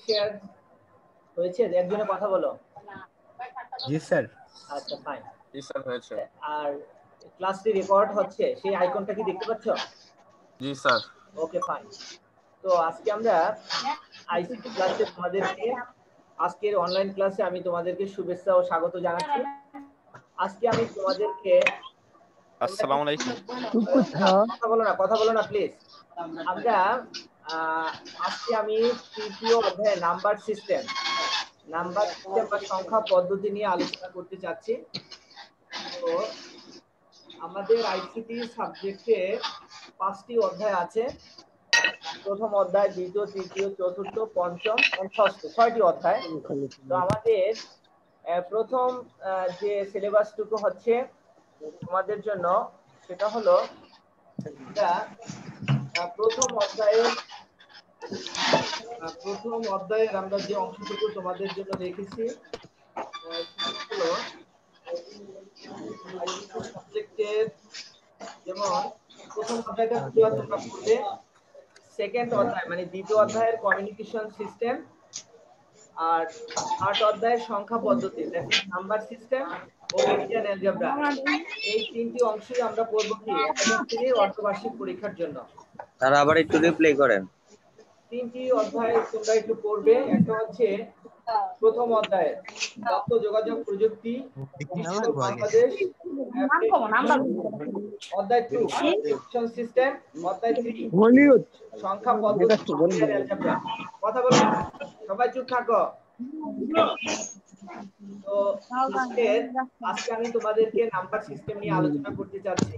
Share হয়েছে? একজনে কথা বলো। জি স্যার। আচ্ছা ফাইন। জি স্যার হয়েছে। আর ক্লাসটি রেকর্ড হচ্ছে, সেই আইকনটা কি দেখতে পাচ্ছ? জি স্যার। Okay fine. তো আজকে আমরা আইসিটি ক্লাসে তোমাদেরকে, আজকের অনলাইন ক্লাসে আমি তোমাদেরকে শুভেচ্ছা ও স্বাগত জানাচ্ছি। আজকে আমি তোমাদেরকে, আসসালামু আলাইকুম। কথা বলো না প্লিজ। আমরা আজকে আমি তৃতীয় অধ্যায়ে নাম্বার সিস্টেম বা সংখ্যা পদ্ধতি নিয়ে আলোচনা করতে চাচ্ছি। তো আমাদের আইসিটি সাবজেক্টে 5টি অধ্যায় আছে। প্রথম অধ্যায়, দ্বিতীয়, তৃতীয়, চতুর্থ, পঞ্চম এবং ষষ্ঠ, 6টি অধ্যায়। তো আমাদের প্রথম যে সিলেবাসটুকু হচ্ছে তোমাদের জন্য, সেটা হলো প্রথম অধ্যায়ের আমরা যে অংশটুকু তোমাদের জন্য রেখেছি হলো সাবজেক্টের, যেমন প্রথম অধ্যায়টা তোমরা পড়বে, সেকেন্ড অধ্যায় মানে দ্বিতীয় অধ্যায়ের কমিউনিকেশন সিস্টেম, আর থার্ড অধ্যায়ের সংখ্যা পদ্ধতি, দ্যাট ইজ নাম্বার সিস্টেম ও বুলিয়ান অ্যালজেব্রা। এই 3টি অংশই আমরা পড়ব কি একাদশ শ্রেণীর অর্ধবার্ষিক পরীক্ষার জন্য। তারা আবার একটু রিপ্লে করেন। 3টি অধ্যায় তোমরা একটু পড়বে। একটা হচ্ছে প্রথম অধ্যায় তথ্য যোগাযোগ প্রযুক্তি বাংলাদেশ, অধ্যায় 2 কমিউনিকেশন সিস্টেম, অধ্যায় 3 সংখ্যা পদ্ধতি। কথা বলো, সবাই চুপ থাকো। তো আজকে আমি তোমাদেরকে নাম্বার সিস্টেম নিয়ে আলোচনা করতে চাচ্ছি।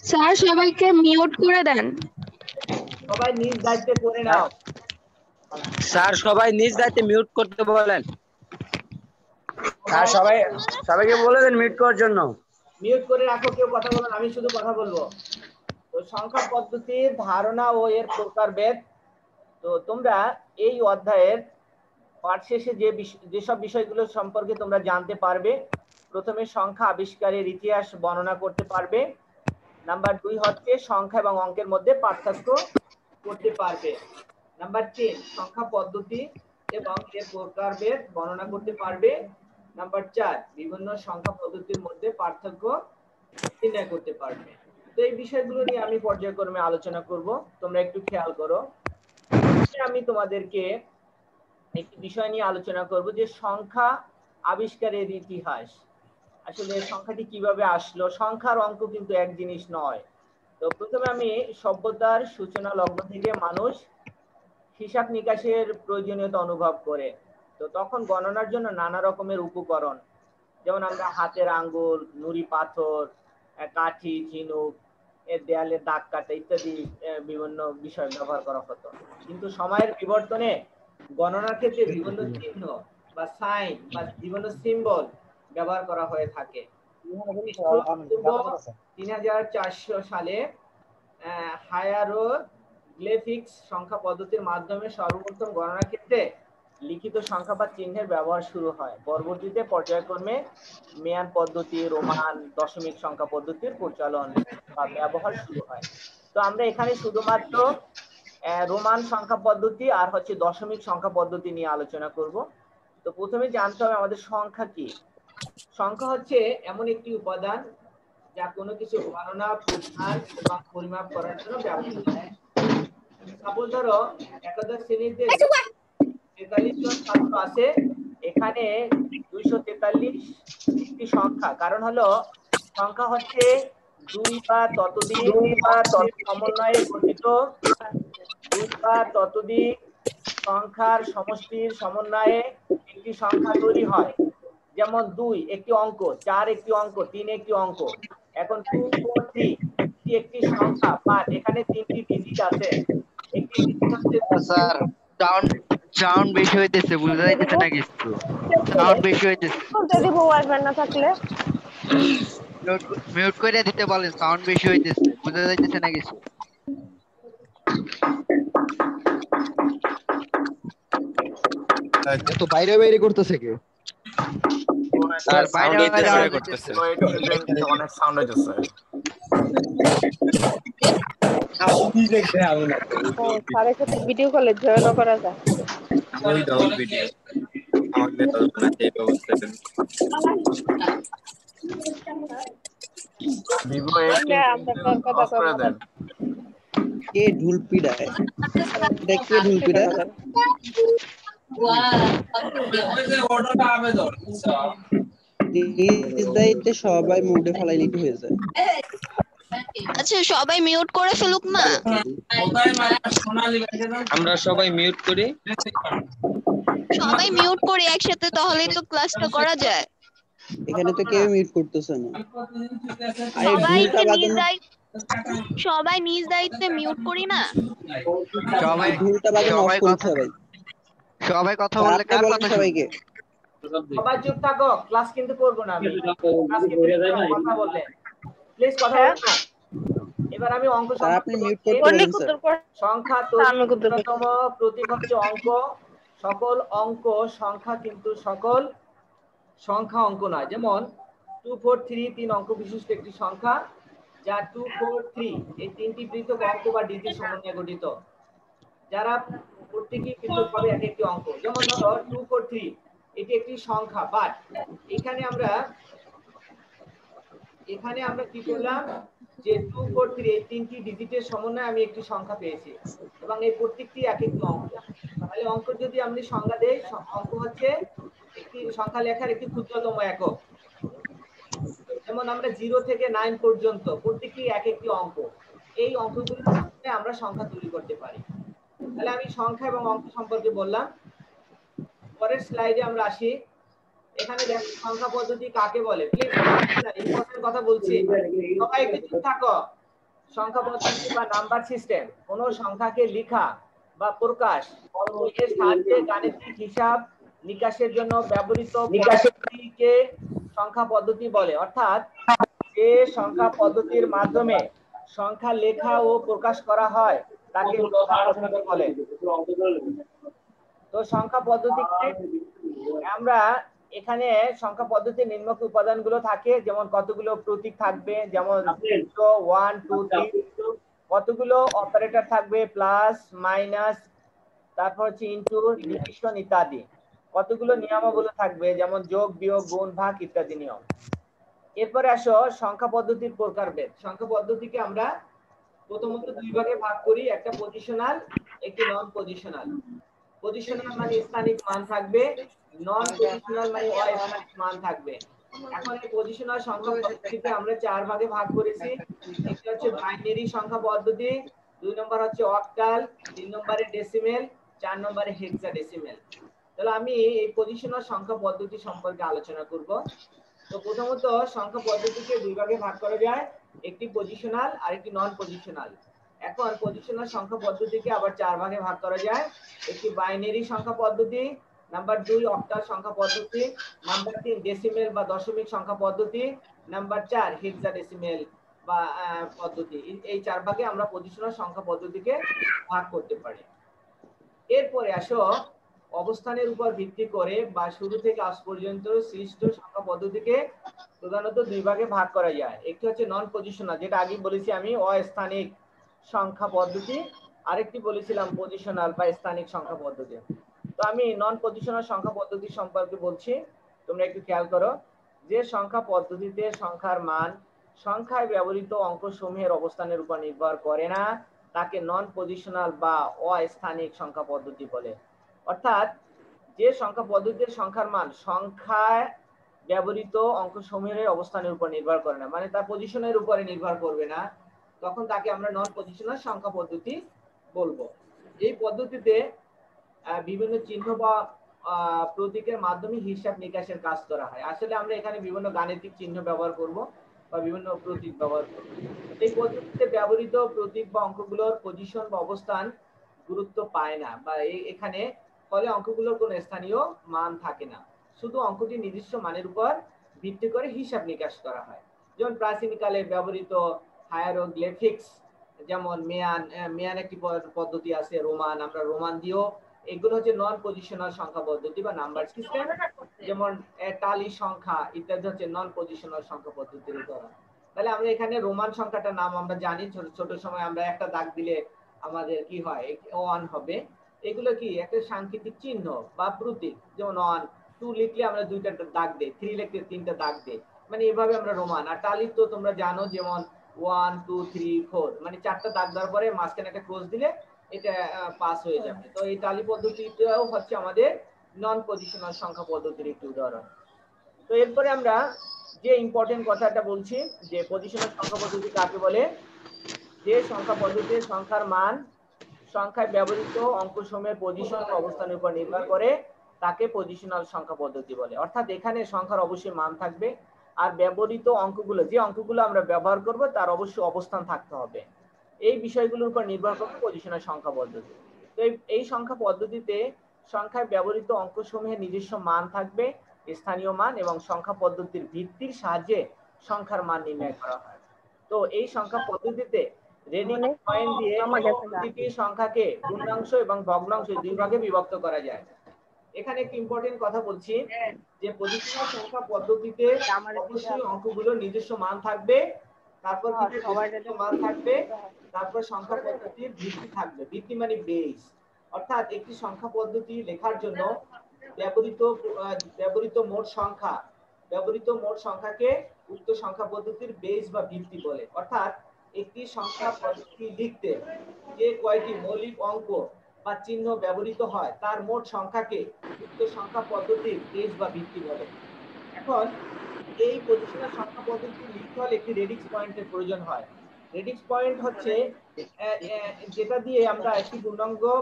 স্যার সবাইকে মিউট করে দেন। সবাই নিজ দায়িত্বে করে নাও। স্যার সবাই নিজ দায়িত্বে মিউট করতে বলেন। স্যার সবাইকে বলে দেন মিউট করার জন্য। মিউট করে রাখো, কেউ কথা বলো না, আমি শুধু কথা বলবো। তো সংখ্যা পদ্ধতির ধারণা ও এর প্রকারভেদ। তো তোমরা এই অধ্যায়ের পাঠ শেষে যেসব বিষয়গুলো সম্পর্কে তোমরা জানতে পারবে, প্রথমে সংখ্যা আবিষ্কারের ইতিহাস বর্ণনা করতে পারবে। নাম্বার 2 হচ্ছে সংখ্যা এবং অঙ্কের মধ্যে পার্থক্য করতে পারবে। নাম্বার 3 সংখ্যা পদ্ধতি এবং এর প্রকারভেদ বর্ণনা করতে পারবে। নাম্বার 4 বিভিন্ন সংখ্যা পদ্ধতির মধ্যে পার্থক্য নির্ণয় করতে পারবে। তো এই বিষয়গুলো নিয়ে আমি পর্যায়ক্রমে আলোচনা করব, তোমরা একটু খেয়াল করো। আমি তোমাদেরকে একটি বিষয় নিয়ে আলোচনা করব যে সংখ্যা আবিষ্কারের ইতিহাস। আসলে সংখ্যাটি কিভাবে আসলো, সংখ্যার অঙ্ক কিন্তু এক জিনিস নয়। তো প্রথমে আমি সভ্যতার সূচনা লগ্ন থেকে মানুষ হিসাব নিকাশের প্রয়োজনীয়তা অনুভব করে। তো তখন গণনার জন্য নানা রকমের উপকরণ, যেমন আমরা হাতের আঙ্গুল, নুড়ি পাথর, কাঠি, ঝিনুক, এর দেয়ালে দাগ কাটা ইত্যাদি বিভিন্ন বিষয় ব্যবহার করা হতো। কিন্তু সময়ের বিবর্তনে গণনার ক্ষেত্রে বিভিন্ন চিহ্ন বা সাইন বা বিভিন্ন সিম্বল ব্যবহার করা হয়ে থাকে। 3400 সালে হায়ারোগ্লিফিক্স সংখ্যা পদ্ধতির মাধ্যমে সর্বপ্রথম গণনার ক্ষেত্রে লিখিত সংখ্যা বা চিহ্নের ব্যবহার শুরু হয়। পরবর্তীতে পর্যায়ক্রমে মেয়ান পদ্ধতি, রোমান দশমিক সংখ্যা পদ্ধতির প্রচলন বা ব্যবহার শুরু হয়। তো আমরা এখানে শুধুমাত্র রোমান সংখ্যা পদ্ধতি আর হচ্ছে দশমিক সংখ্যা পদ্ধতি নিয়ে আলোচনা করব। তো প্রথমে জানতে হবে আমাদের সংখ্যা কি। সংখ্যা হচ্ছে এমন একটি উপাদান যা কোনো কিছু গণনা, পরিমাপ এবং পরিমাপ করার জন্য ব্যবহৃত হয়। সাপোজ ধরো একাদশ শ্রেণীতে 43 জন ছাত্র আছে, এখানে 243 একটি সংখ্যা। কারণ হলো সংখ্যা হচ্ছে 2 বা ততোধিক সমন্বয়ে গঠিত, 2 বা ততোধিক সংখ্যার সমষ্টির সমন্বয়ে একটি সংখ্যা তৈরি হয়। যেমন 2 একটি অঙ্ক, 4 একটি অঙ্ক, 3 একটি অঙ্ক। এখন 2 4 3 একটি সংখ্যা, বাট এখানে 3টি ডিজিট আছে। একটি ডিজিট হচ্ছে স্যার সাউন্ড বেশি হইতেছে, বুঝা যাইতেছে না কিছু। সাউন্ড বেশি হইতেছে। যদি বউ আসবেন না থাকলে মিউট করে দিতে বলেন, সাউন্ড বেশি হইতেছে, বুঝা যাইতেছে না কিছু। এত বাইরে বাইরে করতেছে কি? স্যার বাইরে বাইরে করতেছে, অনেক সাউন্ড হইতেছে। স্যারের সাথে ভিডিও কলে জয়েন করা যায়। উইদাউট ভিডিও আমাদের কল্পনা এই ব্যবস্থাটা ভিভো আমরা তোর কথা অফ করে দেন। কে ঢুল পিড়ায় এটা কে ঢুল পিড়ায় নিজ দায়িত্বে সবাই মুডে ফেলাইলে কি হয়ে যায় আচ্ছা সবাই মিউট করে ফেলুক না। আমরা সবাই মিউট করি। সবাই মিউট করি একসাথে, তাহলেই তো ক্লাসটা করা যায়। এখানে তো কেউ মিউট করতেছে না আরে সবাইকে ঢুলটা নিজ বাজানো সবাই নিজ দায়িত্বে মিউট করি না। সবাই ঢুলটা বাজানো অফ সবাই করতে কথা হবে সবাই কথা বললে আপনি কার বলেন কথা শুনবো? সবাইকে সবাই চুপ থাকো, ক্লাস কিন্তু করবো না আমি। ক্লাস কিন্তু কথা বললেন, প্লিজ কথা বলুন না। এবার আমি অঙ্ক স্যার আপনি মিউট করতে সম্পর্কে বলেন স্যার সংখ্যা তৈরিতম প্রতীক হচ্ছে অঙ্ক। সকল অঙ্ক সংখ্যা কিন্তু সকল সংখ্যা অঙ্ক নয়। যেমন 243 3 অঙ্ক বিশিষ্ট একটি সংখ্যা, যা 243 এই তিনটি পৃথক অঙ্ক বা ডিজিট সমন্বয়ে গঠিত, যারা প্রত্যেকই পৃথকভাবে এক একটি অঙ্ক। যেমন ধরো 243 এটি একটি সংখ্যা, বাট এখানে আমরা কি করলাম যে 243 এই তিনটি ডিজিটের সমন্বয়ে আমি একটি সংখ্যা পেয়েছি এবং এই প্রত্যেকটি এক একটি অঙ্ক। তাহলে অঙ্ক যদি আমি সংজ্ঞা দেই, অঙ্ক হচ্ছে একটি সংখ্যা লেখার একটি ক্ষুদ্রতম একক। যেমন আমরা 0 থেকে 9 পর্যন্ত প্রত্যেকটি এক একটি অঙ্ক। এই অঙ্কগুলো থেকে আমরা সংখ্যা তৈরি করতে পারি। তাহলে আমি সংখ্যা এবং অঙ্ক সম্পর্কে বললাম। পরের স্লাইডে আমরা আসি। এখানে দেখো সংখ্যা পদ্ধতি কাকে বলে। প্লিজ ইম্পর্টেন্ট কথা বলছি, সবাই একটু চুপ থাকো। সংখ্যা পদ্ধতি বা নাম্বার সিস্টেম কোন সংখ্যাকে লেখা বা প্রকাশ এর সাহায্যে গাণিতিক হিসাব নিকাশের জন্য ব্যবহৃত পদ্ধতিকে সংখ্যা পদ্ধতি বলে। অর্থাৎ যে সংখ্যা পদ্ধতির মাধ্যমে সংখ্যা লেখা ও প্রকাশ করা হয় তাকে সংখ্যা পদ্ধতি বলে। তো সংখ্যা পদ্ধতিকে আমরা এখানে সংখ্যা পদ্ধতির নিম্নলিখিত উপাদানগুলো থাকে, যেমন কতগুলো প্রতীক থাকবে, যেমন 0 1 2 3, কতগুলো অপারেটর থাকবে, প্লাস মাইনাস, তারপর হচ্ছে ইনটু, ডিভিশন ইত্যাদি, কতগুলো নিয়মাবলী থাকবে, যেমন যোগ বিয়োগ গুণ ভাগ ইত্যাদি নিয়ম। এরপরে আসো সংখ্যা পদ্ধতির প্রকারভেদ। সংখ্যা পদ্ধতিকে আমরা প্রথমত দুই ভাগে ভাগ করি, একটা পজিশনাল, একটি নন পজিশনাল। পজিশনাল মানে স্থানিক মান থাকবে, নন পজিশনাল মানে অস্থানিক মান থাকবে। এখন এই পজিশনাল সংখ্যা পদ্ধতিকে আমরা চার ভাগে ভাগ করেছি। একটা হচ্ছে বাইনারি সংখ্যা পদ্ধতি, 2 নম্বর হচ্ছে অক্টাল, 3 নম্বরে ডেসিমেল, 4 নম্বরে হেক্সাডেসিমেল। তাহলে আমি এই পজিশনাল সংখ্যা পদ্ধতি সম্পর্কে আলোচনা করব। তো প্রথমত সংখ্যা পদ্ধতিকে দুই ভাগে ভাগ করা যায়, একটি পজিশনাল আর একটি নন পজিশনাল। এখন পজিশনাল সংখ্যা পদ্ধতিকে আবার চার ভাগে ভাগ করা যায়, একটি বাইনারি সংখ্যা পদ্ধতি, নাম্বার 2 অক্টাল সংখ্যা পদ্ধতি, নাম্বার 3 ডেসিমেল বা দশমিক সংখ্যা পদ্ধতি, নাম্বার 4 হেক্সাডেসিমেল বা পদ্ধতি। এই চার ভাগে আমরা পজিশনাল সংখ্যা পদ্ধতিকে ভাগ করতে পারি। এরপরে আসো অবস্থানের উপর ভিত্তি করে বা শুরু থেকে আজ পর্যন্ত সৃষ্ট সংখ্যা পদ্ধতিকে প্রধানত দুই ভাগে ভাগ করা যায়। একটি হচ্ছে নন পজিশনাল, যেটা আগে বলেছি আমি, অস্থানিক সংখ্যা পদ্ধতি, আরেকটি বলেছিলাম পজিশনাল বা স্থানিক সংখ্যা পদ্ধতি। তো আমি নন পজিশনাল সংখ্যা পদ্ধতি সম্পর্কে বলছি, তোমরা একটু খেয়াল করো। যে সংখ্যা পদ্ধতিতে সংখ্যার মান সংখ্যায় ব্যবহৃত অঙ্কসমূহের অবস্থানের উপর নির্ভর করে না, তাকে নন পজিশনাল বা অস্থানিক সংখ্যা পদ্ধতি বলে। অর্থাৎ যে সংখ্যা পদ্ধতির সংখ্যার মান সংখ্যায় ব্যবহৃত অঙ্কসমূহের অবস্থানের উপর নির্ভর করে না, মানে তার পজিশনের উপরে নির্ভর করবে না, তখন তাকে আমরা নন পজিশনাল সংখ্যা পদ্ধতি বলবো। এই পদ্ধতিতে বিভিন্ন চিহ্ন বা প্রতীকের মাধ্যমে হিসাব নিকাশের কাজ করা হয়। আসলে আমরা এখানে বিভিন্ন গাণিতিক চিহ্ন ব্যবহার করব বা বিভিন্ন প্রতীক ব্যবহার করব। এই পদ্ধতিতে ব্যবহৃত প্রতীক বা অঙ্কগুলোর পজিশন বা অবস্থান গুরুত্ব পায় না, বা এখানে ফলে অঙ্কগুলোর কোনো স্থানীয় মান থাকে না, শুধু অঙ্কটি নির্দিষ্ট মানের উপর ভিত্তি করে হিসাব নিকাশ করা হয়। যেমন প্রাচীনকালে ব্যবহৃত হায়ারোগ্লিফিক্স, যেমন মেয়ান একটি পদ্ধতি আছে, রোমান, আমরা রোমান দিয়েও, এগুলো হচ্ছে নন পজিশনাল সংখ্যা পদ্ধতি বা নাম্বার সিস্টেম। যেমন টালি সংখ্যা ইত্যাদি হচ্ছে নন পজিশনাল সংখ্যা পদ্ধতির উদাহরণ। তাহলে আমরা এখানে রোমান সংখ্যাটার নাম আমরা জানি, ছোট ছোট সময় আমরা একটা দাগ দিলে আমাদের কি হয়, 1 হবে। এগুলো কি একটা সাংকেতিক চিহ্ন বা প্রতীক, যেমন 1 2 লিখলে আমরা দুইটা দাগ দেই, 3 লিখলে তিনটা দাগ দেই, মানে এভাবে আমরা রোমান। আর টালি তো তোমরা জানো, যেমন 1 2 3 4 মানে চারটা দাগ দেওয়ার পরে মাঝখানে একটা ক্রস দিলে এটা পাস হয়ে যাবে। তো এই টালি পদ্ধতিটাও হচ্ছে আমাদের নন পজিশনাল সংখ্যা পদ্ধতির একটি উদাহরণ। তো এরপরে আমরা যে ইম্পর্টেন্ট কথাটা বলছি, যে পজিশনাল সংখ্যা পদ্ধতি কাকে বলে। যে সংখ্যা পদ্ধতির সংখ্যার মান সংখ্যায় ব্যবহৃত অঙ্কসমূহের পজিশন অবস্থানের উপর নির্ভর করে তাকে পজিশনাল সংখ্যা পদ্ধতি বলে। অর্থাৎ এখানে সংখ্যার অবশ্যই মান থাকবে, আর ব্যবহৃত অঙ্কগুলো, যে অঙ্কগুলো আমরা ব্যবহার করব তার অবশ্যই অবস্থান থাকতে হবে। এই বিষয়গুলোর উপর নির্ভর করে পজিশনাল সংখ্যা পদ্ধতি। তো এই সংখ্যা পদ্ধতিতে সংখ্যায় ব্যবহৃত অঙ্কসমূহের নিজস্ব মান থাকবে, স্থানীয় মান, এবং সংখ্যা পদ্ধতির ভিত্তির সাহায্যে সংখ্যার মান নির্ণয় করা হয়। তো এই সংখ্যা পদ্ধতিতে রেডিক্স পয়েন্ট দিয়ে প্রতিটি সংখ্যাকে পূর্ণাংশ এবং ভগ্নাংশ দুই ভাগে বিভক্ত করা যায়। এখানে একটি ইম্পর্টেন্ট কথা বলছি, যে পজিশনাল সংখ্যা পদ্ধতিতে অবশ্যই অঙ্কগুলো নিজস্ব মান থাকবে, তারপর মান থাকবে, তারপর সংখ্যা পদ্ধতির ভিত্তি থাকবে। ভিত্তি মানে বেস, অর্থাৎ একটি সংখ্যা পদ্ধতি লেখার জন্য ব্যবহৃত মোট সংখ্যাকে উক্ত সংখ্যা পদ্ধতির বেস বা ভিত্তি বলে। অর্থাৎ একটি সংখ্যা পদ্ধতি লিখতে যে কয়টি মৌলিক অঙ্ক বা চিহ্ন ব্যবহৃত হয় তার মোট সংখ্যাকে উক্ত সংখ্যা পদ্ধতির বেস বা ভিত্তি বলে। এখন এই পজিশনাল সংখ্যা পদ্ধতি লিখতে হলে একটি রেডিক্স পয়েন্টের প্রয়োজন হয়। রেডিক্স পয়েন্ট হচ্ছে যেটা দিয়ে আমরা একটি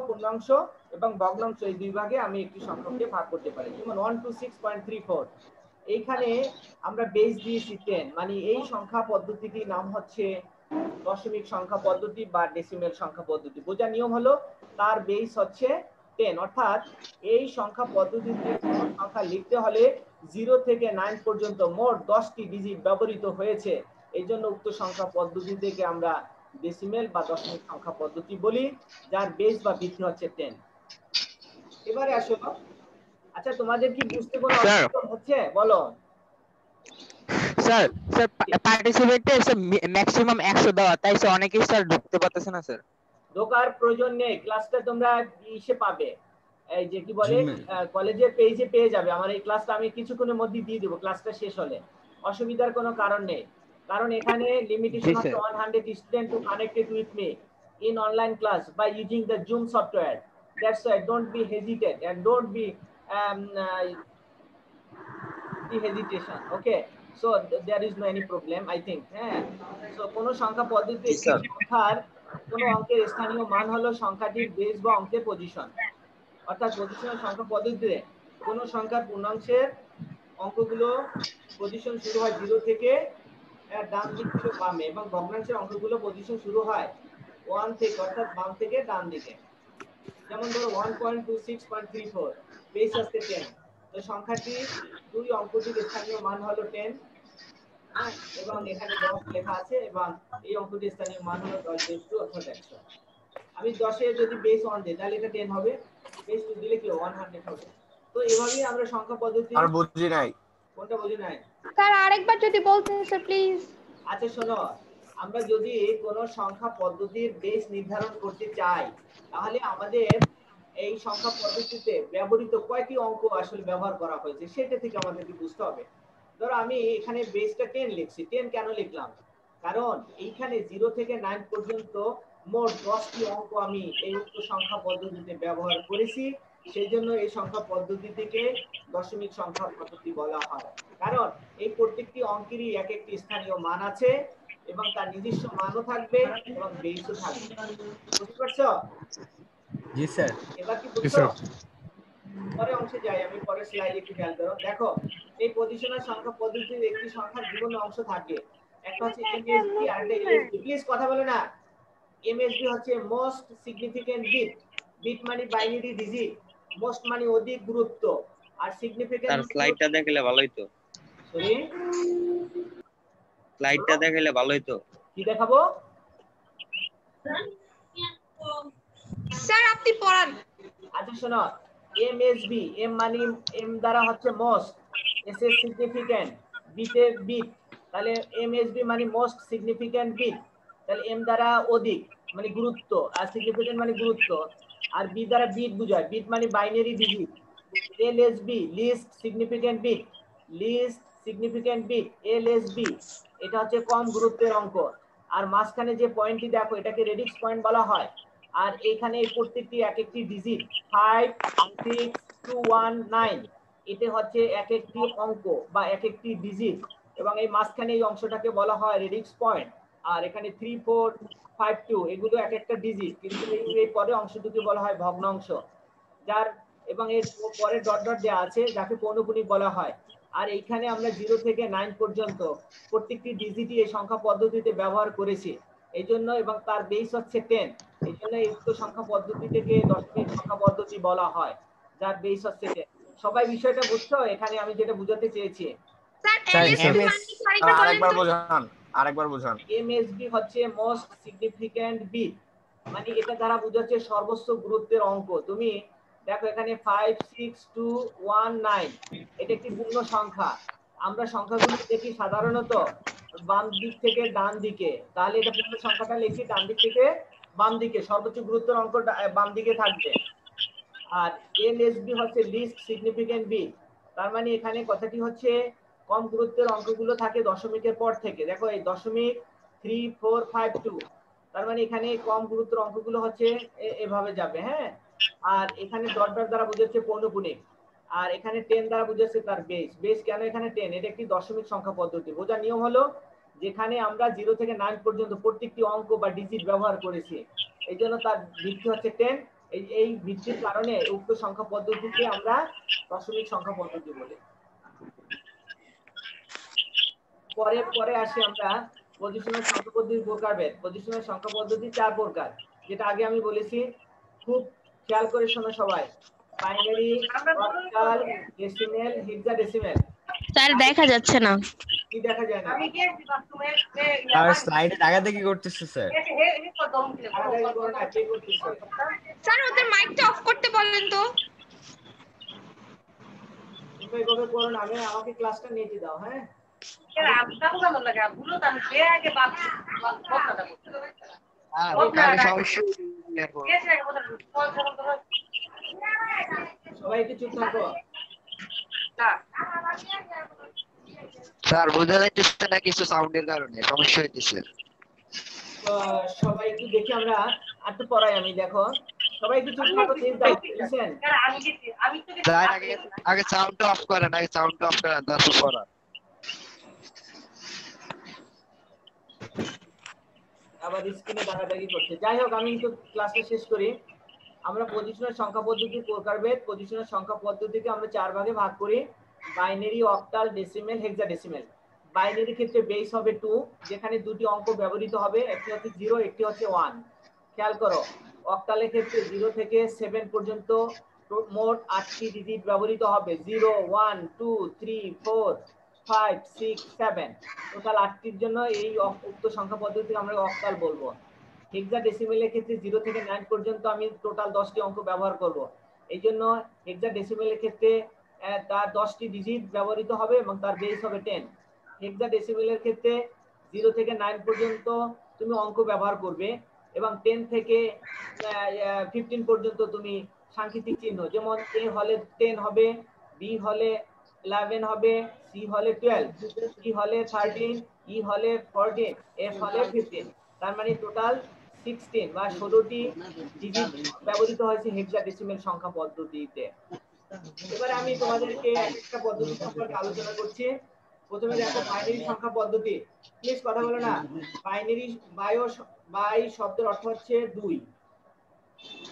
পূর্ণাংশ এবং ভগ্নাংশ এই দুই ভাগে আমি একটি সংখ্যাকে ভাগ করতে পারি। যেমন 126.34, এইখানে আমরা বেস দিয়েছি 10, মানে এই সংখ্যা পদ্ধতিটির নাম হচ্ছে দশমিক সংখ্যা পদ্ধতি বা ডেসিমেল সংখ্যা পদ্ধতি। বোঝার নিয়ম হলো তার বেস হচ্ছে 10, অর্থাৎ এই সংখ্যা পদ্ধতিতে কোনো সংখ্যা লিখতে হলে 0 থেকে 9 পর্যন্ত মোট 10টি ডিজিট ব্যবহৃত হয়েছে। এই জন্য উক্ত সংখ্যা পদ্ধতি থেকে আমরা ডেসিমেল বা দশমিক সংখ্যা পদ্ধতি বলি, যার বেস বা ভিত্তি হচ্ছে 10। এবারে আসো, আচ্ছা তোমাদের কি বুঝতে কোনো অসুবিধা হচ্ছে বলো? স্যার পার্টিসিপেন্টে ম্যাক্সিমাম 100 দেওয়া, তাই স্যার অনেকেই স্যার ঢুকতে পারতেছে না স্যার। ঢোকার প্রয়োজন নেই, ক্লাসটা তোমরা ইসে পাবে, এই যে কি বলে কলেজের পেজে পেয়ে যাবে। আমার এই ক্লাসটা আমি কিছুক্ষণের মধ্যে দিয়ে দেব, ক্লাসটা শেষ হলে। অসুবিধার কোনো কারণ নেই, কারণ এখানে লিমিটেশন হচ্ছে 100 student to connected with me in online class by using the Zoom software. That's why don't be hesitant and don't be hesitation. Okay, so there is no any problem I think. So কোন সংখ্যা পদ্ধতিতে সংখ্যার কোন অঙ্কের স্থানীয় মান হলো সংখ্যাটির বেস বা অঙ্কের পজিশন। অর্থাৎ পজিশনাল সংখ্যা পদ্ধতিতে কোন সংখ্যার পূর্ণাংশের অঙ্কগুলো পজিশন শুরু হয় 0 থেকে ডান দিক থেকে বামে, এবং ভগ্নাংশের অঙ্কগুলো পজিশন শুরু হয় 1 থেকে, অর্থাৎ বাম থেকে ডান দিকে। যেমন ধরো 1.26.34 বেস আসছে 10, তো সংখ্যাটি দুই অঙ্কটির স্থানীয় মান হলো 10, এবং এখানে 10 লেখা আছে, এবং এই অঙ্কটির স্থানীয় মান হলো 10 অর্থাৎ 100। আমি 10 এ যদি বেস 1 দিই তাহলে এটা 10 হবে, বেস 2 দিলে কি 100 হবে। তো এভাবেই আমরা সংখ্যা পদ্ধতি। আর বুঝি নাই, কোনটা বুঝি নাই স্যার? আরেকবার যদি বলতেন স্যার প্লিজ। আচ্ছা শোনো, আমরা যদি কোন সংখ্যা পদ্ধতির বেস নির্ধারণ করতে চাই তাহলে আমাদের এই সংখ্যা পদ্ধতিতে ব্যবহৃত কয়টি অঙ্ক আসলে ব্যবহার করা হয়েছে সেটা থেকে আমাদেরকে বুঝতে হবে। ধরো আমি এখানে বেসটা 10 লিখছি। 10 কেন লিখলাম? কারণ এইখানে 0 থেকে 9 পর্যন্ত মোট 10টি অঙ্ক আমি এই উক্ত সংখ্যা পদ্ধতিতে ব্যবহার করেছি, সেই জন্য এই সংখ্যা পদ্ধতিটিকে দশমিক সংখ্যা পদ্ধতি বলা হয়। কারণ এই প্রত্যেকটি অঙ্কেরই এক একটি স্থানীয় মান আছে, এবং তার নিজস্ব মানও থাকবে এবং বেসও থাকবে। বুঝতে পারছো? জি স্যার। এবার কি বুঝছো? পরের অংশে যাই, আমি পরের স্লাইডে একটু খেয়াল করো। দেখো, এই পজিশনাল সংখ্যা পদ্ধতির একটি সংখ্যার বিভিন্ন অংশ থাকে। একটা হচ্ছে এমএসবি আর একটা এলএসবি। প্লিজ কথা বলো না। এমএসবি হচ্ছে মোস্ট সিগনিফিকেন্ট বিট, বিট মানে বাইনারি ডিজিট, মোস্ট মানে অধিক গুরুত্ব, আর সিগনিফিকেন্ট তার স্লাইডটা দেখলে ভালোই তো। সরি, স্লাইডটা দেখলে ভালোই তো। কি দেখাবো স্যার? আপনি পড়ান। আচ্ছা শোনো, এমএসবি, এম মানে এম দ্বারা হচ্ছে মোস্ট, এস এর সিগনিফিকেন্ট, বিটের বিট, তাহলে এমএসবি মানে মোস্ট সিগনিফিকেন্ট বিট, তাহলে এম দ্বারা অধিক মানে গুরুত্ব, আর সিগনিফিকেন্ট মানে গুরুত্ব, আর বি দ্বারা বিট বোঝায়, বিট মানে binary digit. LSB least significant bit, least significant bit LSB, এটা হচ্ছে কম গুরুত্বের অঙ্ক। আর মাঝখানে যে পয়েন্টটি দেখো এটাকে রেডিক্স পয়েন্ট বলা হয়। আর এখানে এই প্রত্যেকটি এক একটি ডিজিট 5 6 2 1 9, এটা হচ্ছে এক একটি অঙ্ক বা এক একটি ডিজিট, এবং এই মাঝখানে এই অংশটাকে বলা হয় রেডিক্স পয়েন্ট। আর এখানে 3 4 5 2 এগুলো এক একটা ডিজিট, কিন্তু এই পরে অংশটুকে বলা হয় ভগ্নাংশ। যার এবং এর পরে ডট ডট দেওয়া আছে যাকে পৌনঃপুনিক বলা হয়। আর এইখানে আমরা 0 থেকে 9 পর্যন্ত প্রত্যেকটি ডিজিটই এই সংখ্যা পদ্ধতিতে ব্যবহার করেছি এই জন্য, এবং তার বেস হচ্ছে 10। এই জন্য এই উক্ত সংখ্যা পদ্ধতিটাকে দশমিক সংখ্যা পদ্ধতি বলা হয়, যার বেস হচ্ছে 10। সবাই বিষয়টা বুঝছো এখানে আমি যেটা বুঝাতে চেয়েছি? আরেকবার বোঝান। এমএসবি হচ্ছে মোস্ট সিগনিফিক্যান্ট বিট, মানে এটা দ্বারা বোঝাচ্ছে সর্বোচ্চ গুরুত্বের অঙ্ক। তুমি দেখো এখানে 5 6 2 1 9, এটা একটি পূর্ণ সংখ্যা। আমরা সংখ্যাগুলো দেখি সাধারণত বাম দিক থেকে ডান দিকে, তাহলে এটা পূর্ণ সংখ্যাটা লিখি ডান দিক থেকে বাম দিকে, সর্বোচ্চ গুরুত্বের অঙ্কটা বাম দিকে থাকবে। আর এলএসবি হচ্ছে লিস্ট সিগনিফিক্যান্ট বিট, তার মানে এখানে কথাটি হচ্ছে কম গুরুত্বের অঙ্কগুলো থাকে দশমিকের পর থেকে। দেখো এই দশমিক 3 4 5 2, তার মানে এখানে কম গুরুত্বের অঙ্কগুলো হচ্ছে এভাবে যাবে। হ্যাঁ, আর এখানে ডট ডট দ্বারা বোঝাচ্ছে পৌনঃপুনিক, আর এখানে 10 দ্বারা বোঝাচ্ছে তার বেস। বেস কেন এখানে 10? এটা একটি দশমিক সংখ্যা পদ্ধতি। বোঝার নিয়ম হলো যেখানে আমরা 0 থেকে 9 পর্যন্ত প্রত্যেকটি অঙ্ক বা ডিজিট ব্যবহার করেছি, এই জন্য তার ভিত্তি হচ্ছে 10। এই ভিত্তির কারণে উক্ত সংখ্যা পদ্ধতিকে আমরা দশমিক সংখ্যা পদ্ধতি বলি। পরে আসি আমরা পজিশনাল সংখ্যা পদ্ধতির প্রকারভেদ। পজিশনাল সংখ্যা পদ্ধতি 4 প্রকার, যেটা আগে আমি বলেছি। খুব খেয়াল করে শোনো সবাই। Binary, octal, decimal, hexadecimal. Sir দেখা যাচ্ছে না। কি দেখা যায় না? আর স্লাইডে টাকাতে কি করতেছে স্যার? স্যার ওদের মাইকটা অফ করতে বলেন তো। এইভাবে করো না, আমাকে ক্লাসটা নিতে দাও। হ্যাঁ, সবাই একটু চুপ থাকো। স্যার বোঝা যাইতেছে না কিছু সাউন্ডের কারণে সমস্যা হইতেছে। সবাই একটু দেখি আমরা একটু পড়াই। আমি দেখো সবাই একটু চুপ থাকো, প্লিজ দাও লিসেন। স্যার আগে সাউন্ডটা অফ করেন, তারপর পড়া। আবার স্ক্রিনে দাঁড়াদাঁড়ি করছে। যাই হোক, আমি একটু ক্লাসটা শেষ করি। আমরা পজিশনাল সংখ্যা পদ্ধতির প্রকারভেদ। পজিশনাল সংখ্যা পদ্ধতিকে আমরা 4 ভাগে ভাগ করি: binary, octal, decimal, hexadecimal. Binary ক্ষেত্রে বেস হবে 2, যেখানে দুটি অঙ্ক ব্যবহৃত হবে, একটি হচ্ছে 0, একটি হচ্ছে 1। খেয়াল করো, অক্টালের ক্ষেত্রে 0 থেকে 7 পর্যন্ত মোট 8টি ডিজিট ব্যবহৃত হবে। 0 1 2 3 4 5 6 7, টোটাল 8টির জন্য এই উক্ত সংখ্যা পদ্ধতিকে আমরা অক্টাল বলবো। হেক্সাডেসিমেলের ক্ষেত্রে 0 থেকে 9 পর্যন্ত আমি টোটাল 10টি অঙ্ক ব্যবহার করব। এই জন্য হেক্সাডেসিমেলের ক্ষেত্রে তার 10টি ডিজিট ব্যবহৃত হবে এবং তার বেস হবে 10। হেক্সাডেসিমেলের ক্ষেত্রে 0 থেকে 9 পর্যন্ত তুমি অঙ্ক ব্যবহার করবে, এবং 10 থেকে 15 পর্যন্ত তুমি সাংকেতিক চিহ্ন, যেমন এ হলে 10 হবে, বি হলে 11 হবে, সি হলে 12, ই হলে 13, ই হলে 14, এফ হলে 15। তার মানে টোটাল 16 বা 16টি ডিজিট ব্যবহৃত হয়েছে হেক্সাডেসিমেল সংখ্যা পদ্ধতিতে। এবারে আমি তোমাদেরকে একটা পদ্ধতি সম্পর্কে আলোচনা করছি। প্রথমে দেখো বাইনারি সংখ্যা পদ্ধতি। প্লিজ কথা বলো না। বাইনারি, বাই শব্দের অর্থ হচ্ছে 2,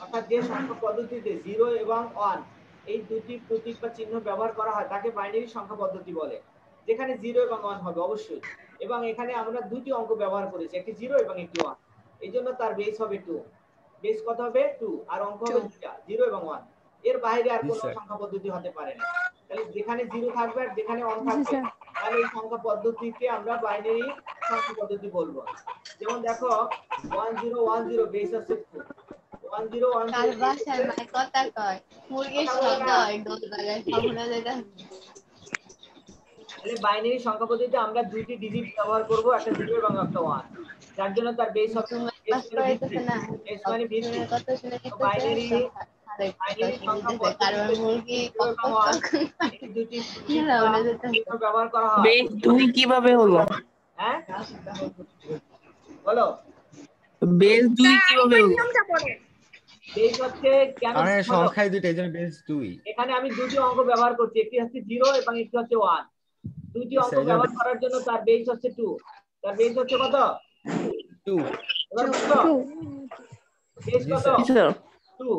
অর্থাৎ যে সংখ্যা পদ্ধতিতে 0 এবং 1 এই দুটি প্রতীক বা চিহ্ন ব্যবহার করা হয় তাকে বাইনারি সংখ্যা পদ্ধতি বলে, যেখানে 0 এবং 1 হবে অবশ্যই। এবং এখানে আমরা দুটি অঙ্ক ব্যবহার করেছি, একটি 0 এবং একটি 1। এই জন্য তার বেস হবে 2। বেস কত হবে? 2, আর অঙ্ক হবে 0 এবং 1। এর বাইরে আর কোনো সংখ্যা পদ্ধতি হতে পারে না। তাহলে যেখানে 0 থাকবে আর যেখানে 1 থাকবে, তাহলে এই সংখ্যা পদ্ধতিকে আমরা বাইনারি সংখ্যা পদ্ধতি বলবো। যেমন দেখো 1010 বেস আছে 2, 1010 কথা কয় মুরগির শব্দ হয় দোল বাজায় খাবনা যেটা। তাহলে বাইনারি সংখ্যা পদ্ধতিতে আমরা দুইটি ডিজিট ব্যবহার করব, একটা 0 এবং একটা 1, যার জন্য তার বেস হবে পাস করাইতেছে না এস মানে ভিত্তি কত শুনে তো দিতেছে বাইনারি সংখ্যা কারণ মুরগি এই দুটি ব্যবহার ব্যবহার করা হয়। বেস 2 কিভাবে হলো? হ্যাঁ বলো বেস 2 স্যার কিভাবে আরেকবার হলো? নিয়মটা বলেন। বেস হচ্ছে কেন কারণ বলো? সংখ্যায় দুটো এইজন্য বেস 2। এখানে আমি দুটি অঙ্ক ব্যবহার করছি, একটি হচ্ছে 0 এবং একটি হচ্ছে 1। দুটি অঙ্ক স্যার, ব্যবহার করার জন্য তার বেস হচ্ছে 2। তার বেস হচ্ছে কত? 2। এবার বুঝছো? বেস জি কত? স্যার। স্যার 2।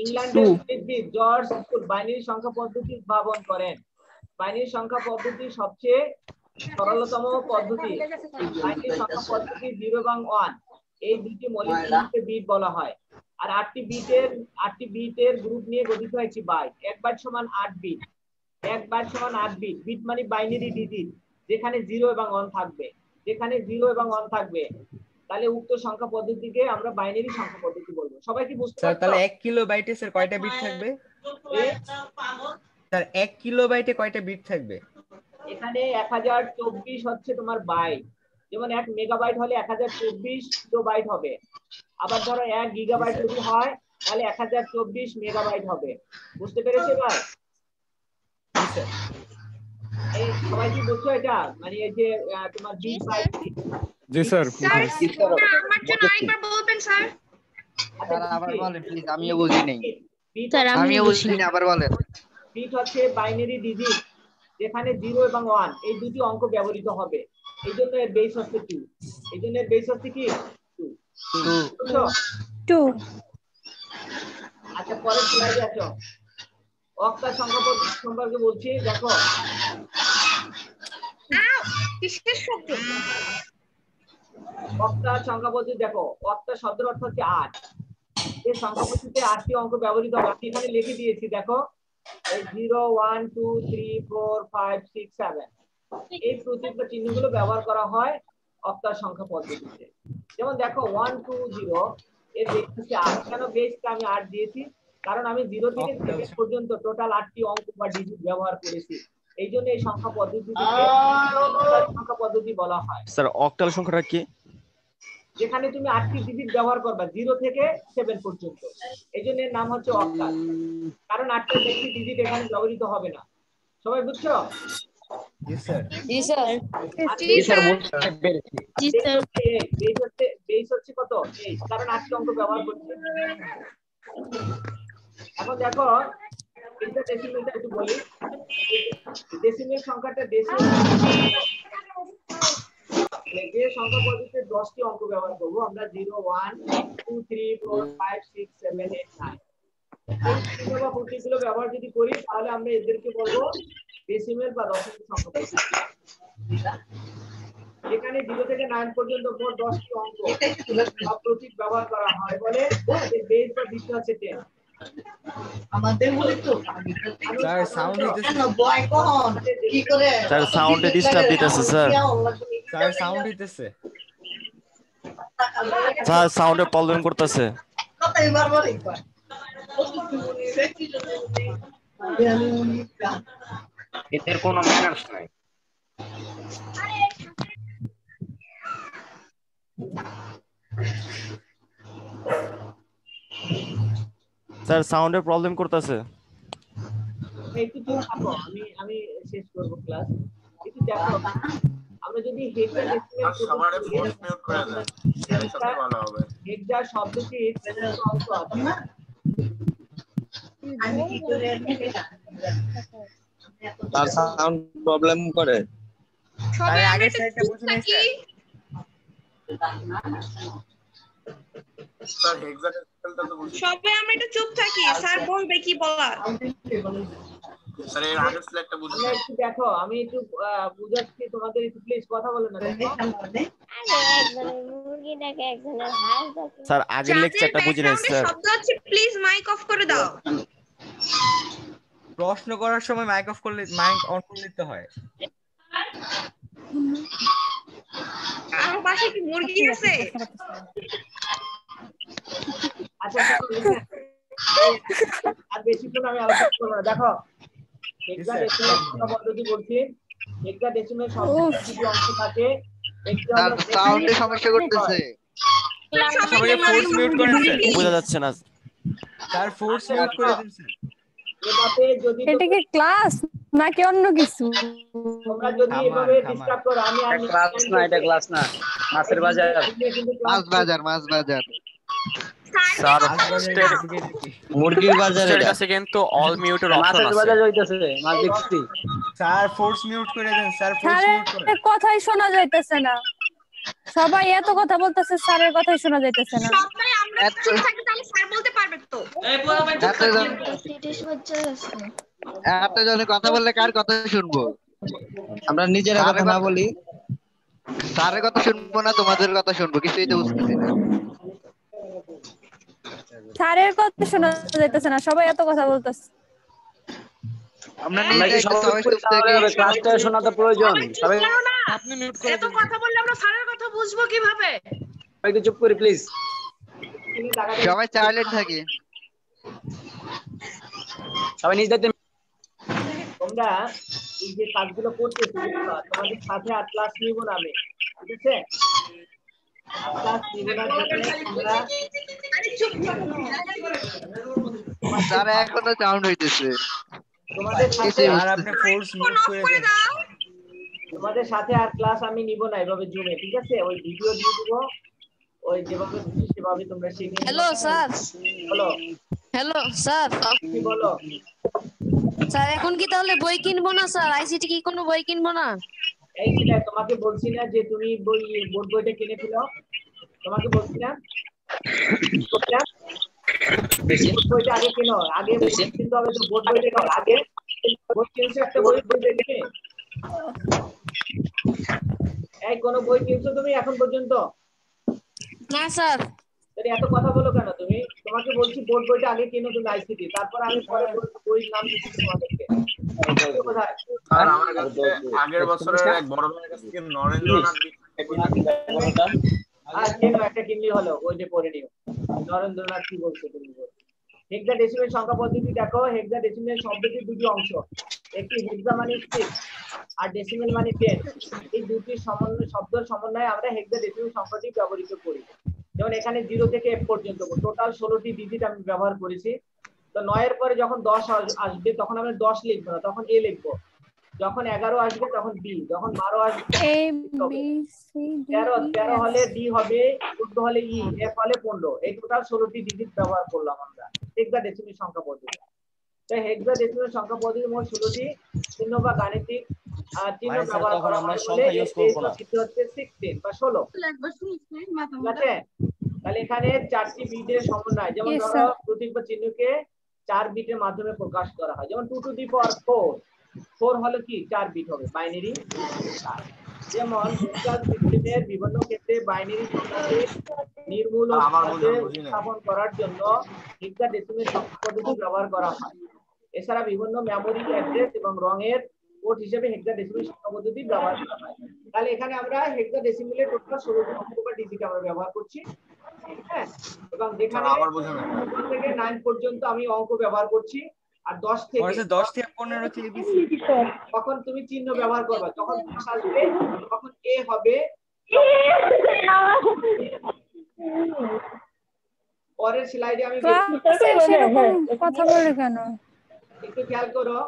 ইংল্যান্ডের গণিতবিদ জর্জ স্কুল বাইনারি সংখ্যা পদ্ধতি উদ্ভাবন করেন। বাইনারি সংখ্যা পদ্ধতি সবচেয়ে সরলতম পদ্ধতি। বাইনারি সংখ্যা পদ্ধতি 0 এবং 1 এই দুটি মৌলিক সংখ্যাকে বিট বলা হয়। আর 8টি বিটের গ্রুপ নিয়ে গঠিত হয় একটি বাইট। 1 বাইট সমান 8 বিট। 1 বাইট সমান 8 বিট। বিট মানে বাইনারি ডিজিট যেখানে 0 এবং 1 থাকবে। যেখানে 0 এবং 1 থাকবে তাহলে উক্ত সংখ্যা পদ্ধতিকে আমরা বাইনারি সংখ্যা পদ্ধতি বলবো। সবাই কি বুঝতে স্যার পারছো? তাহলে 1 কিলোবাইটে স্যার কয়টা বিট থাকবে? স্যার 1 কিলোবাইটে কয়টা বিট থাকবে? এখানে 1024 হচ্ছে তোমার বাইট। যেমন 1 মেগাবাইট হলে 1024 কিলোবাইট হবে। আবার ধরো 1 গিগাবাইট যদি হয় তাহলে 1024 মেগাবাইট হবে। বুঝতে পেরেছো এবার? জি স্যার। এই সবাই কি বুঝছো এটা? মানে এই যে তোমার বিট বাইট। জি স্যার। স্যার আমার জন্য আরেকবার বলবেন স্যার। স্যার আবার বলেন প্লিজ, আমিও বুঝি নাই। স্যার আমিও বুঝি না, আবার বলেন। বিট হচ্ছে বাইনারি ডিজিট যেখানে 0 এবং 1 এই দুটি অঙ্ক ব্যবহৃত হবে। এই জন্য এর বেস হচ্ছে 2। এই জন্য এর বেস হচ্ছে কি 2। বুঝছো? 2 আচ্ছা পরের স্লাইডে আসো। অক্টাল সংখ্যা পদ্ধতি সম্পর্কে বলছি, দেখো। কিসের শব্দ? অক্টাল সংখ্যা পদ্ধতি দেখো। অক্টাল শব্দের অর্থ হচ্ছে 8। এই সংখ্যা পদ্ধতিতে 8টি অঙ্ক ব্যবহৃত হবে। আমি এখানে লিখে দিয়েছি দেখো। এই 0 1 2 3 4 5 6 7 এই প্রতীক বা চিহ্নগুলো ব্যবহার করা হয় অক্টাল সংখ্যা পদ্ধতিতে। যেমন দেখো 1 2 0 এর বেস হচ্ছে 8। কেন বেসটা আমি 8 দিয়েছি? কারণ আমি 0 থেকে 7 পর্যন্ত টোটাল 8টি অঙ্ক বা ডিজিট ব্যবহার করেছি। এই জন্য এই সংখ্যা পদ্ধতিকে অক্টাল সংখ্যা পদ্ধতি বলা হয়। স্যার অক্টাল সংখ্যাটা কি? যেখানে তুমি 8টি ডিজিট ব্যবহার করবা 0 থেকে 7 পর্যন্ত। এই জন্য এর নাম হচ্ছে অক্টাল। কারণ 8টার বেশি ডিজিট এখানে ব্যবহৃত হবে না। সবাই বুঝছো? জি স্যার। জি স্যার। জি স্যার। বেস হচ্ছে কত? 8 কারণ 8টি অঙ্ক ব্যবহার করছি। এখন দেখো এটা ডেসিমেলটা একটু বলি। ডেসিমেল সংখ্যাটা ডেসিমেল যে সংখ্যা পদ্ধতিতে 10টি অঙ্ক ব্যবহার করব আমরা 0 1 2 3 4 5 6 7 8 9 এই চিহ্ন বা প্রতীকগুলো ব্যবহার যদি করি তাহলে আমরা এদেরকে বলবো ডেসিমেল বা দশমিক সংখ্যা পদ্ধতি। এখানে 0 থেকে 9 পর্যন্ত মোট 10টি অঙ্ক বা প্রতীক ব্যবহার করা হয় বলে এর বেস বা ভিত্তি হচ্ছে 10। আমাদের বলি তো স্যার সাউন্ড হইতেছে। বয় কোন কি করে স্যার সাউন্ডে ডিস্টার্ব দিতেছে স্যার। স্যার সাউন্ড হইতেছে। স্যার সাউন্ডে প্রবলেম করতেছে। কথা এবার বলি এদের কোনো ম্যানার্স নাই। স্যার সাউন্ডে প্রবলেম করতেছে। একটু চুপ থাকো, আমি শেষ করব ক্লাস। একটু দেখো আমরা যদি হেক্সা ডেসিমেল সবারে ভয়েস মিউট করে দেন, তাহলে সবচেয়ে ভালো হবে। হেক্সা শব্দটির অংশ আছে না? আমি কি করে তার সাউন্ড প্রবলেম করে। সবাই আরে আমরা আগের একটু সাইডটা চুপ বুঝে নাই থাকি। স্যার হেক্সাডেসিমেলটা তো বুঝি। সবাই আমরা একটু চুপ থাকি, স্যার বলবে কি বলার। স্যার এর আগের স্লাইডটা বুঝি আমরা নাই। একটু দেখো আমি একটু বুঝাচ্ছি তোমাদের, একটু প্লিজ কথা বলো না। দেখো স্যার আগের লেকচারটা বুঝি নাই স্যার। শব্দ হচ্ছে প্লিজ মাইক অফ করে দাও। প্রশ্ন করার সময় মাইক অফ করলে মাইক অন করে নিতে হয়। আমার পাশে কি মুরগি আছে? আচ্ছা আর বেশিক্ষণ আমি আলোচনা করব না। দেখো হেক্সা ডেসিমেল সংখ্যা পদ্ধতি বলছি। হেক্সা ডেসিমেল শব্দের দুটি অংশ থাকে। একটি তার হলো সাউন্ডে সমস্যা করতেছে। সবাইকে ফোর্স মিউট করে দিন, বোঝা যাচ্ছে না স্যার ফোর্স মিউট করে দিন স্যার। এভাবে যদি এটা কি ক্লাস নাকি অন্য কিছু? তোমরা যদি এভাবে ডিস্টার্ব করো আমি আর ক্লাস না, এটা ক্লাস না, মাছের বাজার। মাছ বাজার, মাছ বাজার। স্যার মুরগির বাজার এর এটা। কাছে কিন্তু অল মিউটের অপশন মাছের আছে। বাজার হইতাছে, মাছ দেখছি। স্যার ফোর্স মিউট করে দেন, স্যার ফোর্স মিউট করে। স্যারের কথাই শোনা যাইতেছে না, সবাই এত কথা বলতেছে, স্যারের কথাই শোনা যাইতেছে না। সবাই আমরা চুপ থাকি তাহলে স্যার বলতে পারবে তো। এতজনে কথা বললে কার কথা শুনবো? আমরা নিজেরা কথা না বলি, স্যারের কথা শুনবো না তোমাদের কথা শুনবো, কিছুই তো বুঝতেছি না। স্যারের কথা শোনা যাইতেছে না, সবাই এত কথা বলতেছে। আমরা আমরা কি সবাই চুপ থেকে ক্লাসটা শোনা তো প্রয়োজন। সবাই আপনি মিউট করে এত কথা বললে আমরা স্যারের কথা বুঝবো কিভাবে? একটু চুপ করে প্লিজ। সবাই সাইলেন্ট থাকি। সবাই নিজ দায়িত্বে। তোমরা এই যে কাজগুলো করতেছো তোমাদের সাথে আর ক্লাস নিব না আমি, ঠিক আছে? ক্লাস নিব না, তোমরা আরে চুপ স্যার এখনো সাউন্ড হইতেছে। তোমাদের সাথে আর আপনি ফোর্স মিউট করে দেন। তোমাদের সাথে আর ক্লাস আমি নিব না এভাবে জুমে, ঠিক আছে? ওই ভিডিও দিয়ে দিব, ওই যেভাবে বুঝি সেভাবে তোমরা শিখে নিও। Hello sir. বলো। Hello sir. কি বলো? স্যার এখন কি তাহলে বই কিনবো না স্যার? আইসিটি কি কোনো বই কিনবো না? এই সেটা তোমাকে বলছি না যে তুমি বোর্ড বইটা কিনে ফেলো, তোমাকে বলছি না বোর্ড বইটা আগে কেনো, আগে কিনতে হবে তো। বোর্ড বইটা কেনো আগে, বোর্ড কিনছো একটা বই দেখে। এই কোন বই কিনছো তুমি এখন পর্যন্ত? না স্যার। তাহলে এত কথা বলো কেন তুমি? তোমাকে বলছি বোর্ড বইটা আগে কিনো তুমি আইসিটি, তারপর আমি পরে বইয়ের নাম দিচ্ছি তোমাদেরকে। কোথায়? আর আমার কাছে আগের বছরের এক বড় ভাইয়ের কাছ থেকে নরেন্দ্রনাথ আর কেন একটা কিনলি হলো, ওই যে পড়ে নিও নরেন্দ্রনাথ কি বলছে তুমি। হেক্সাডেসিমেল সংখ্যা পদ্ধতি দেখো, হেক্সাডেসিমেল শব্দটির দুটি অংশ, একটি হেক্সা মানে 6 আর ডেসিমেল মানে 10। এই দুটি শব্দের সমন্বয়ে আমরা হেক্সাডেসিমেল সংখ্যাটি ব্যবহৃত করি। যেমন এখানে 0 থেকে f পর্যন্ত টোটাল 16টি ডিজিট আমি ব্যবহার করেছি। তো 9 এর পরে যখন 10 আসবে তখন আমরা 10 লিখবো না, তখন a লিখবো। যখন 11 আসবে তখন b, যখন 12 আসবে এ বি সি ডি 13 হলে d হবে, 14 হলে e, f হলে 15। এই টোটাল 16টি ডিজিট ব্যবহার করলাম আমরা হেক্সাডেসিমেল সংখ্যা পদ্ধতি। তো হেক্সাডেসিমেল সংখ্যা পদ্ধতি মোট 16টি চিহ্ন বা গাণিতিক চিহ্ন ব্যবহার করা হয় বলে এর হচ্ছে 16 বা 16। ঠিক আছে? তাহলে এখানে 4টি বিটের সমন্বয়, যেমন ধরো প্রতীক বা চিহ্নকে 4 বিটের মাধ্যমে প্রকাশ করা হয়। যেমন 2 টু দি পাওয়ার 4 হলো কি 4 বিট হবে, বাইনারি। যেমন ডিজিটাল সিস্টেমের বিভিন্ন ক্ষেত্রে বাইনারি সংখ্যাকে নির্মূল ও স্থাপন করার জন্য হেক্সাডেসিমেল সংখ্যা পদ্ধতি ব্যবহার করা হয়। এছাড়া বিভিন্ন মেমোরি অ্যাড্রেস এবং রঙের কোড হিসেবে হেক্সাডেসিমেল সংখ্যা পদ্ধতি ব্যবহার করা হয়। তাহলে এখানে আমরা হেক্সাডেসিমেলের টোটাল 16টি অঙ্ক বা ডিজিট আমরা ব্যবহার করছি। হ্যাঁ, এবং যেখানে 1 থেকে 9 পর্যন্ত আমি অঙ্ক ব্যবহার করছি, আর 10 থেকে 15 টি এবিসি। তখন তুমি চিহ্ন ব্যবহার করবে, যখন 10 আসবে তখন a হবে। পরের স্লাইডে আমি সেরকম কথা বলে কেন? একটু খেয়াল করো,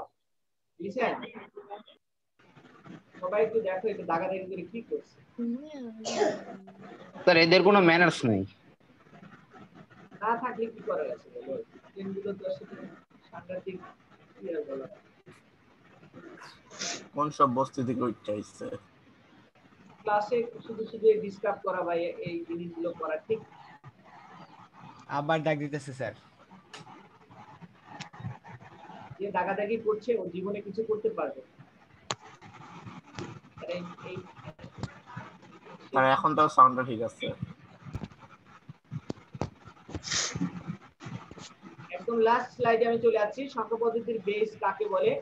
লিসেন সবাই একটু দেখো, একটু দাগাদাগি করে কি করছে। স্যার এদের কোনো ম্যানার্স নেই। না থাকলে কি করার আছে বলো? দিনগুলো তো আসলে সাংঘাতিক কি আর বলা। কোন সব বস্তু থেকে উঠছে ক্লাসে শুধু শুধু ডিসকাস করা ভাই, এই জিনিসগুলো করা ঠিক। আবার ডাক দিতেছে স্যার। যে দাগাদাগি করছে ও জীবনে কিছু করতে পারবে। আর এখন তো সাউন্ডটা ঠিক আছে। একদম লাস্ট স্লাইডে আমি চলে যাচ্ছি। সংখ্যা পদ্ধতির বেস কাকে বলে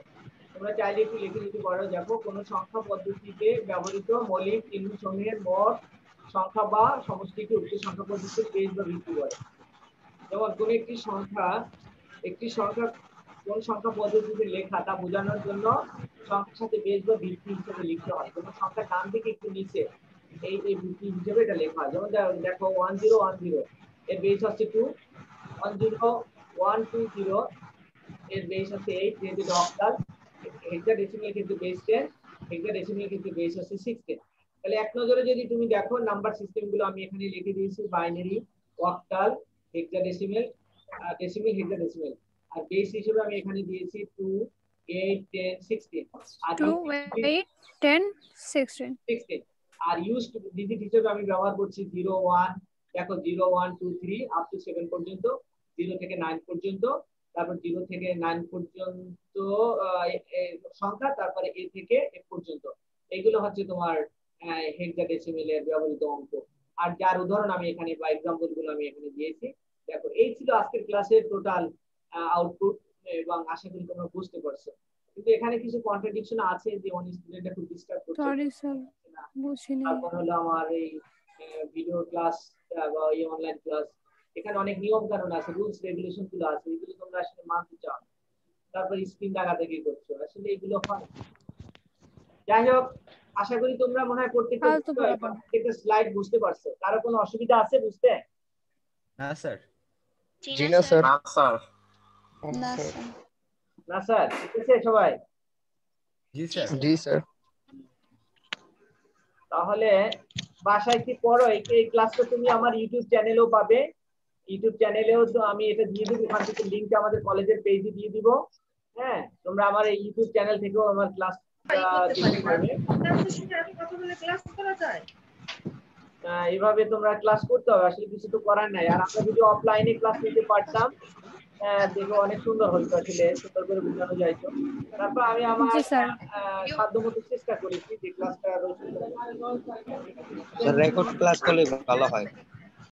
তোমরা চাইলে একটু লিখে নিতে পারো। দেখো, কোন সংখ্যা পদ্ধতিতে ব্যবহৃত মৌলিক চিহ্নসমূহের মোট সংখ্যা বা সমষ্টিকে উক্ত সংখ্যা পদ্ধতির বেস বা ভিত্তি বলে। যেমন কোন একটি সংখ্যা কোন সংখ্যা পদ্ধতিতে লেখা তা বোঝানোর জন্য সংখ্যার সাথে বেস বা ভিত্তি হিসেবে লিখতে হয়। কোন সংখ্যার ডান দিকে একটু নিচে এই কি হিসেবে এটা লেখা হয়। যেমন দেখো 1010 এর বেস হচ্ছে 2, 10120 এর বেস হচ্ছে 8, যেহেতু এটা অক্টাল। হেক্সাডেসিমাল কিন্তু বেস 10, হেক্সাডেসিমাল কিন্তু বেস হচ্ছে 16। তাহলে এক নজরে যদি তুমি দেখো নাম্বার সিস্টেম গুলো আমি এখানে লিখে দিয়েছি, binary, octal, hexadecimal, decimal, hexadecimal. আর বেস হিসেবে আমি এখানে দিয়েছি 2, 8, 10, 16। আর 2, 8, 10, 16। আর ইউজড ডিজিট হিসেবে আমি ব্যবহার করছি 0, 1। দেখো 0, 1, 2, 3 আপ টু 7 পর্যন্ত, 0 থেকে 9 পর্যন্ত, তারপর 0 থেকে 9 পর্যন্ত সংখ্যা, তারপরে a থেকে f পর্যন্ত। এগুলো হচ্ছে তোমার হেক্সাডেসিমালের ব্যবহৃত অঙ্ক। আর যার উদাহরণ আমি এখানে বা এক্সাম্পল গুলো আমি এখানে দিয়েছি। দেখো এই ছিল আজকের ক্লাসের টোটাল আউটপুট, এবং আশা করি তোমরা বুঝতে পারছো। কিন্তু এখানে কিছু কন্ট্রাডিকশন আছে, যে অনেক স্টুডেন্টরা খুব ডিস্টার্ব করছে। সরি স্যার, বুঝিনি। তারপর হলো আমার এই ভিডিও ক্লাস বা এই অনলাইন ক্লাস, এখানে অনেক নিয়ম কানুন আছে, রুলস রেগুলেশন গুলো আছে, এগুলো তোমরা আসলে মানতে চাও। তারপর স্ক্রিন লাগাতে কি করছো, আসলে এগুলো হয়। যাই হোক, আশা করি তোমরা মনে হয় প্রত্যেকটা স্লাইড বুঝতে পারছো। কারো কোনো অসুবিধা আছে বুঝতে? না স্যার। জি না স্যার। না স্যার। না স্যার। না স্যার, ঠিক আছে সবাই? জি স্যার। জি স্যার। তাহলে বাসায় কি পড়ো, এই ক্লাসটা তুমি আমার ইউটিউব চ্যানেলেও পাবে। ইউটিউব চ্যানেলেও তো আমি এটা দিয়ে দিব, ওখান থেকে লিংকটা আমাদের কলেজের পেজে দিয়ে দিব। হ্যাঁ, তোমরা আমার এই ইউটিউব চ্যানেল থেকেও আমার ক্লাস দেখতে পারবে। এইভাবে তোমরা ক্লাস করতে হবে, আসলে কিছু তো করার নাই। আর আমরা যদি অফলাইনে ক্লাস নিতে পারতাম, দেখো অনেক সুন্দর হতো, আসলে সুন্দর করে বোঝানো যাইতো। তারপর আমি আমার সাধ্যমতো চেষ্টা করেছি যে ক্লাসটা রেকর্ড ক্লাস করলে ভালো হয়।